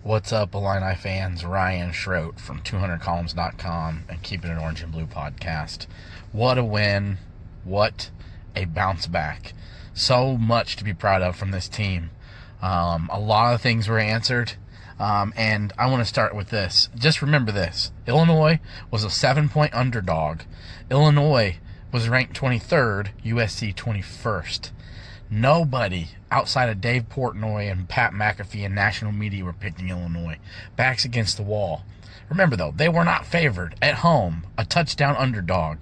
What's up, Illini fans? Ryan Schroet from 200columns.com and Keeping It Orange and Blue podcast. What a win. What a bounce back. So much to be proud of from this team. A lot of things were answered, and I want to start with this. Just remember this. Illinois was a 7-point underdog. Illinois was ranked 23rd, USC 21st. Nobody outside of Dave Portnoy and Pat McAfee and national media were picking Illinois. Backs against the wall. Remember, though, they were not favored at home, a touchdown underdog.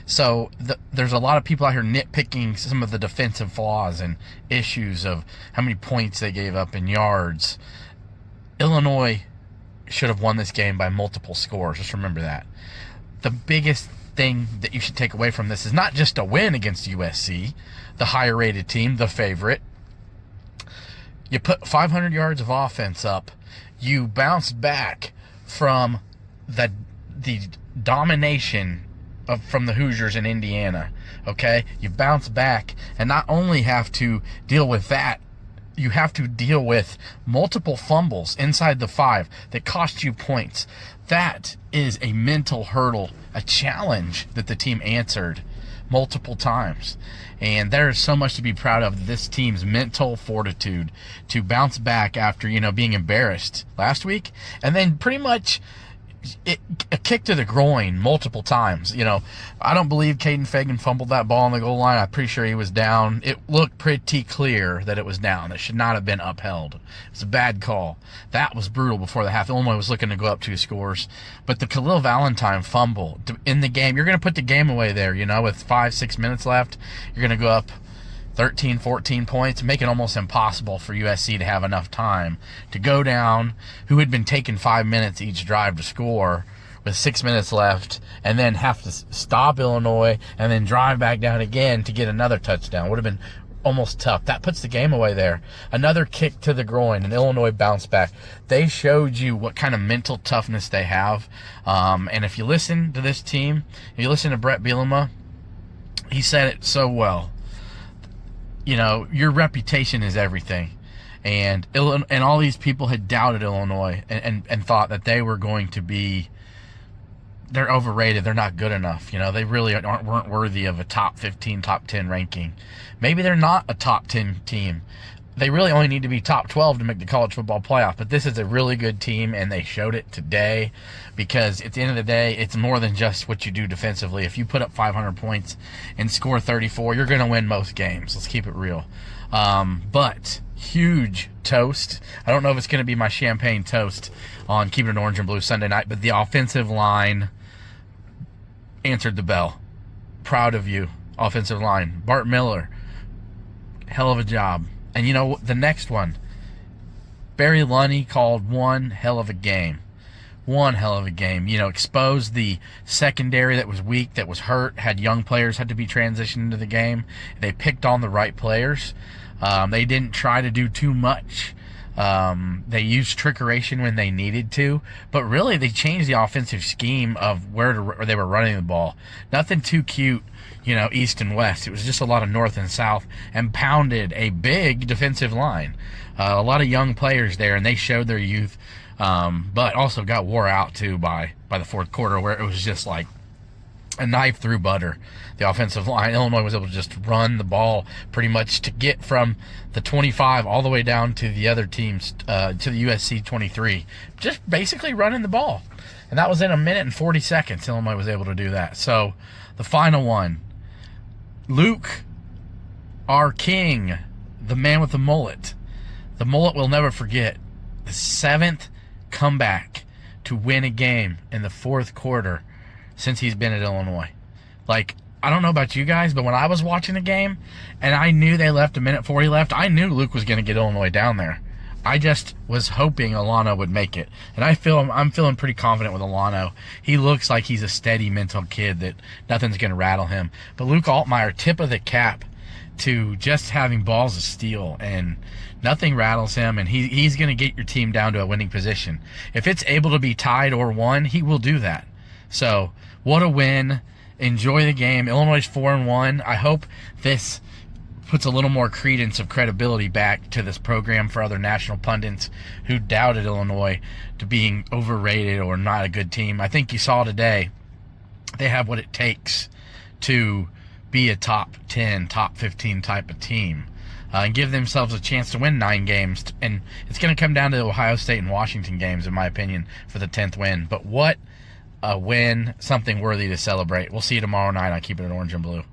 So there's a lot of people out here nitpicking some of the defensive flaws and issues of how many points they gave up in yards. Illinois should have won this game by multiple scores. Just remember that. The biggest thing that you should take away from this is not just a win against USC, the higher rated team, the favorite. You put 500 yards of offense up. You bounced back from the domination from the Hoosiers in Indiana. Okay? You bounce back and not only have to deal with that, you have to deal with multiple fumbles inside the 5 that cost you points. That is a mental hurdle, a challenge that the team answered multiple times. And there is so much to be proud of this team's mental fortitude to bounce back after, being embarrassed last week. And then pretty much a kick to the groin multiple times. I don't believe Caden Fagan fumbled that ball on the goal line. I'm pretty sure he was down. It looked pretty clear that it was down. It should not have been upheld. It's a bad call. That was brutal before the half. Illinois was looking to go up 2 scores. But the Khalil Valentine fumble in the game, you're going to put the game away there, with 5-6 minutes left. You're going to go up 13, 14 points, make it almost impossible for USC to have enough time to go down, who had been taking 5 minutes each drive to score with 6 minutes left, and then have to stop Illinois and then drive back down again to get another touchdown. Would have been almost tough. That puts the game away there. Another kick to the groin, and Illinois bounced back. They showed you what kind of mental toughness they have. And if you listen to this team, if you listen to Brett Bielema, he said it so well. Your reputation is everything. And all these people had doubted Illinois and thought that they were going to be, they're overrated, they're not good enough. They really weren't worthy of a top 15, top 10 ranking. Maybe they're not a top 10 team. They really only need to be top 12 to make the college football playoff. But this is a really good team, and they showed it today, because at the end of the day, it's more than just what you do defensively. If you put up 500 points and score 34, you're going to win most games. Let's keep it real. But huge toast. I don't know if it's going to be my champagne toast on Keeping It Orange and Blue Sunday night, but the offensive line answered the bell. Proud of you, offensive line. Bart Miller, hell of a job. And the next one, Barry Lunny called one hell of a game. One hell of a game. Exposed the secondary that was weak, that was hurt, had young players had to be transitioned into the game. They picked on the right players. They didn't try to do too much. They used trickeration when they needed to, but really they changed the offensive scheme of where they were running the ball. Nothing too cute, east and west. It was just a lot of north and south, and pounded a big defensive line. A lot of young players there, and they showed their youth, but also got wore out too by the fourth quarter, where it was just like a knife through butter. The offensive line, Illinois was able to just run the ball pretty much to get from the 25 all the way down to the other teams, to the USC 23. Just basically running the ball. And that was in 1 minute and 40 seconds. Illinois was able to do that. So the final one, Luke, our king, the man with the mullet. The mullet will never forget. The 7th comeback to win a game in the fourth quarter since he's been at Illinois. I don't know about you guys, but when I was watching the game and I knew they left 1 minute 40 left, I knew Luke was going to get Illinois down there. I just was hoping Alano would make it. And I'm feeling pretty confident with Alano. He looks like he's a steady mental kid that nothing's going to rattle him. But Luke Altmaier, tip of the cap to just having balls of steel, and nothing rattles him, and he's going to get your team down to a winning position. If it's able to be tied or won, he will do that. So, what a win. Enjoy the game. Illinois 4-1. I hope this puts a little more credence of credibility back to this program for other national pundits who doubted Illinois to being overrated or not a good team. I think you saw today they have what it takes to be a top 10, top 15 type of team, and give themselves a chance to win 9 games. And it's going to come down to the Ohio State and Washington games, in my opinion, for the 10th win. But what a win, something worthy to celebrate. We'll see you tomorrow night on Keeping It Orange and Blue.